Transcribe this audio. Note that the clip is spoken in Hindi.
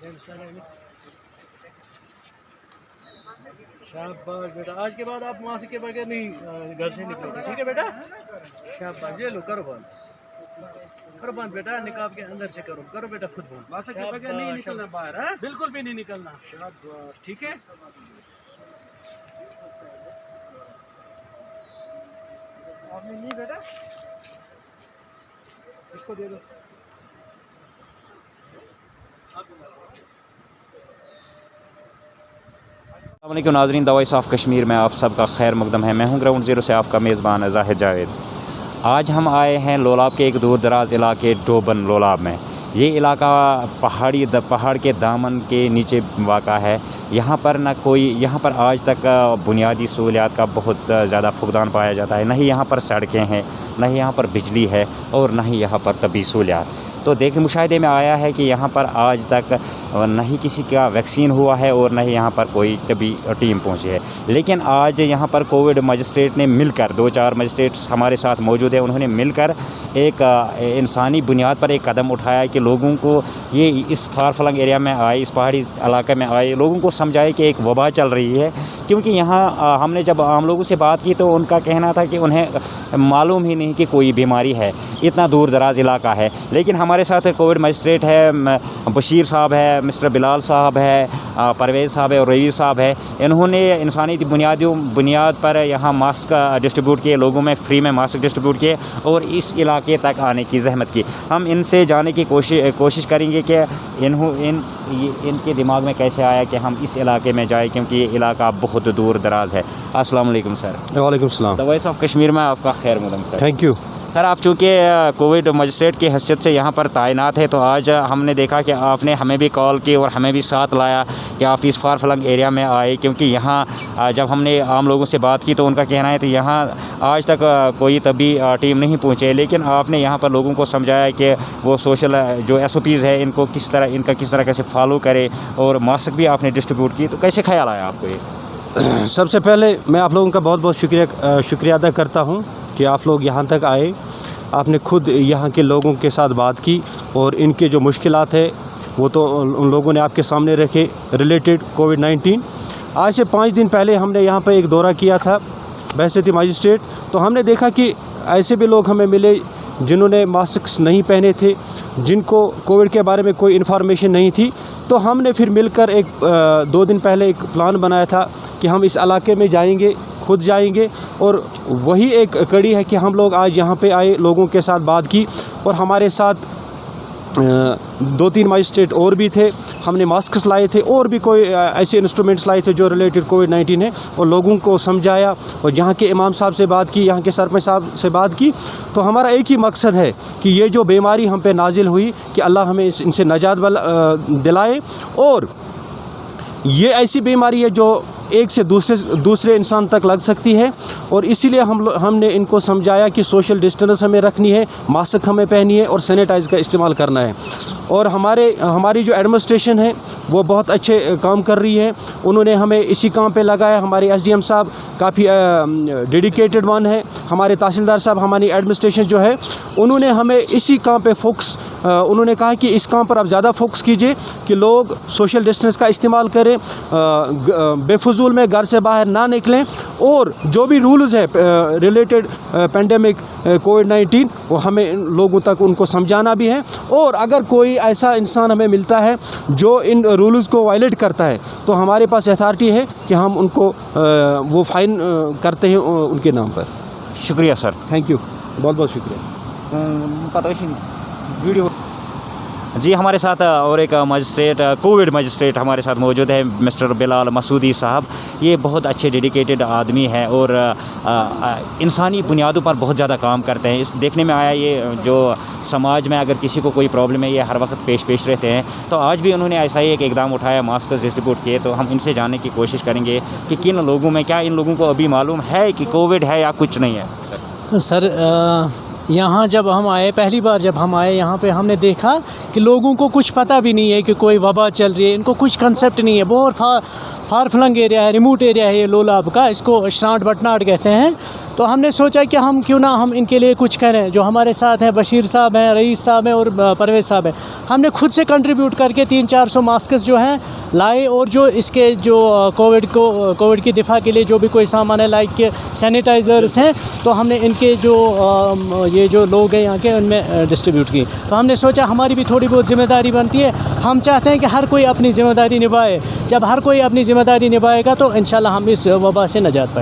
शाबाश बेटा, आज के बाद आप मास्क के बगैर नहीं घर से निकलोगे, ठीक है बेटा? शाबाश, ये लो करो बंद बेटा, निकाब के अंदर से करो बेटा खुद बंद। मास्क के बगैर नहीं निकलना बाहर, है बिल्कुल भी नहीं निकलना। शाबाश, ठीक है। आपने नहीं बेटा, इसको दे दो। अस्सलामुअलैकुम नाज़रीन, द वॉइस ऑफ कश्मीर में आप सबका खैर मकदम है। मैं हूं ग्राउंड ज़ीरो से आपका मेज़बान ज़ाहिद जावेद। आज हम आए हैं लोलाब के एक दूर दराज इलाके डोबन लोलाब में। ये इलाका पहाड़ के दामन के नीचे वाक़ा है। यहाँ पर आज तक बुनियादी सहूलियात का बहुत ज़्यादा फुकदान पाया जाता है। नहीं यहाँ पर सड़कें हैं, नहीं यहाँ पर बिजली है और नहीं यहाँ पर तबी सहूलियात। तो देखिए, मुशाहिदे में आया है कि यहाँ पर आज तक नहीं किसी का वैक्सीन हुआ है और नहीं यहाँ पर कोई तबी टीम पहुँची है। लेकिन आज यहाँ पर कोविड मजिस्ट्रेट ने मिलकर, 2-4 मजिस्ट्रेट्स हमारे साथ मौजूद हैं, उन्होंने मिलकर एक इंसानी बुनियाद पर एक कदम उठाया कि लोगों को ये इस फार फ्लंग एरिया में आए, इस पहाड़ी इलाके में आए, लोगों को समझाए कि एक वबा चल रही है। क्योंकि यहाँ हमने जब आम लोगों से बात की तो उनका कहना था कि उन्हें मालूम ही नहीं कि कोई बीमारी है, इतना दूर दराज इलाका है। लेकिन हमारे साथ कोविड मजिस्ट्रेट है, बशीर साहब है, मिस्टर बिलाल साहब है, परवेज़ साहब है और रवीज़ साहब है। इन्होंने इंसानी बुनियाद पर यहाँ मास्क डिस्ट्रीब्यूट किए, लोगों में फ्री में मास्क डिस्ट्रीब्यूट किए और इस इलाके तक आने की जहमत की। हम इनसे जानने की कोशिश करेंगे कि इनके दिमाग में कैसे आया कि हम इस इलाके में जाएँ, क्योंकि ये इलाका बहुत दूर दराज है। अस्सलाम वालेकुम सर। वालेकुम सलाम। द वॉइस ऑफ कश्मीर में आपका खैर मकदम सर। Thank you sir. आप चूँकि कोविड मजिस्ट्रेट की हैसियत से यहाँ पर तैनात है, तो आज हमने देखा कि आपने हमें भी कॉल की और हमें भी साथ लाया कि आप इस फार फ्लंग एरिया में आए। क्योंकि यहाँ जब हमने आम लोगों से बात की तो उनका कहना है कि यहाँ आज तक कोई तबी टीम नहीं पहुँचे। लेकिन आपने यहाँ पर लोगों को समझाया कि वो सोशल जो SOPs है इनका किस तरह कैसे फॉलो करें, और मास्क भी आपने डिस्ट्रीब्यूट की। तो कैसे ख्याल आया आपको ये? सबसे पहले मैं आप लोगों का बहुत बहुत शुक्रिया अदा करता हूँ कि आप लोग यहाँ तक आए। आपने खुद यहाँ के लोगों के साथ बात की और इनके जो मुश्किलात है वो तो उन लोगों ने आपके सामने रखे रिलेटेड कोविड-19। आज से 5 दिन पहले हमने यहाँ पर एक दौरा किया था बहसीत मजिस्ट्रेट। तो हमने देखा कि ऐसे भी लोग हमें मिले जिन्होंने मास्क नहीं पहने थे, जिनको कोविड के बारे में कोई इन्फॉर्मेशन नहीं थी। तो हमने फिर मिलकर 2 दिन पहले एक प्लान बनाया था कि हम इस इलाके में जाएंगे, खुद जाएंगे। और वही एक कड़ी है कि हम लोग आज यहाँ पे आए, लोगों के साथ बात की और हमारे साथ 2-3 मजिस्ट्रेट और भी थे। हमने मास्क लाए थे और भी कोई ऐसे इंस्ट्रूमेंट्स लाए थे जो रिलेटेड कोविड-19 है, और लोगों को समझाया और यहाँ के इमाम साहब से बात की, यहाँ के सरपंच साहब से बात की। तो हमारा एक ही मकसद है कि ये जो बीमारी हम पे नाजिल हुई कि अल्लाह हमें इनसे नजात दिलाए। और ये ऐसी बीमारी है जो एक से दूसरे इंसान तक लग सकती है, और इसीलिए हमने इनको समझाया कि सोशल डिस्टेंस हमें रखनी है, मास्क हमें पहनी है और सैनिटाइज़र का इस्तेमाल करना है। और हमारी जो एडमिनिस्ट्रेशन है वो बहुत अच्छे काम कर रही है। उन्होंने हमें इसी काम पे लगाया। हमारे SDM साहब काफ़ी डेडिकेटेड वन है। हमारे तहसीलदार साहब, हमारी एडमिनिस्ट्रेशन जो है उन्होंने हमें इसी काम पे फोकस, उन्होंने कहा कि इस काम पर आप ज़्यादा फोकस कीजिए कि लोग सोशल डिस्टेंस का इस्तेमाल करें, बेफजूल में घर से बाहर ना निकलें, और जो भी रूल्स है रिलेटेड पेंडेमिक कोविड-19 वो हमें लोगों तक उनको समझाना भी है। और अगर कोई ऐसा इंसान हमें मिलता है जो इन रूल्स को वायलेट करता है तो हमारे पास अथॉरिटी है कि हम उनको वो फाइन करते हैं उनके नाम पर। शुक्रिया सर। थैंक यू, बहुत बहुत शुक्रिया। वीडियो जी, हमारे साथ और एक मजिस्ट्रेट, कोविड मजिस्ट्रेट हमारे साथ मौजूद है, मिस्टर बिलाल मसूदी साहब। ये बहुत अच्छे डेडिकेटेड आदमी है और इंसानी बुनियादों पर बहुत ज़्यादा काम करते हैं। इस देखने में आया ये जो समाज में अगर किसी को कोई प्रॉब्लम है ये हर वक्त पेश रहते हैं। तो आज भी उन्होंने ऐसा ही एक इकदाम उठाया, मास्क डिस्ट्रीब्यूट किए। तो हम इनसे जानने की कोशिश करेंगे कि किन लोगों में, क्या इन लोगों को अभी मालूम है कि कोविड है या कुछ नहीं है। सर यहाँ जब हम आए, पहली बार जब हम आए यहाँ पे, हमने देखा कि लोगों को कुछ पता भी नहीं है कि कोई वबा चल रही है। इनको कुछ कंसेप्ट नहीं है। बहुत फार फ्लंग एरिया है, रिमोट एरिया है ये लोलाब का। इसको श्रांट बटनाट कहते हैं। तो हमने सोचा कि हम क्यों ना हम इनके लिए कुछ करें। जो हमारे साथ हैं बशीर साहब हैं, रईस साहब हैं और परवेज़ साहब हैं, हमने खुद से कंट्रीब्यूट करके 300-400 मास्क जो हैं लाए, और जो इसके जो कोविड की दिफा के लिए जो भी कोई सामान है लाइक के सैनिटाइज़र्स हैं, तो हमने इनके जो ये जो लोग हैं यहाँ के उनमें डिस्ट्रीब्यूट की। तो हमने सोचा हमारी भी थोड़ी बहुत ज़िम्मेदारी बनती है। हम चाहते हैं कि हर कोई अपनी ज़िम्मेदारी निभाए। जब हर कोई अपनी ज़िम्मेदारी निभाएगा तो इंशाल्लाह हम इस वबा से निजात पाएंगे।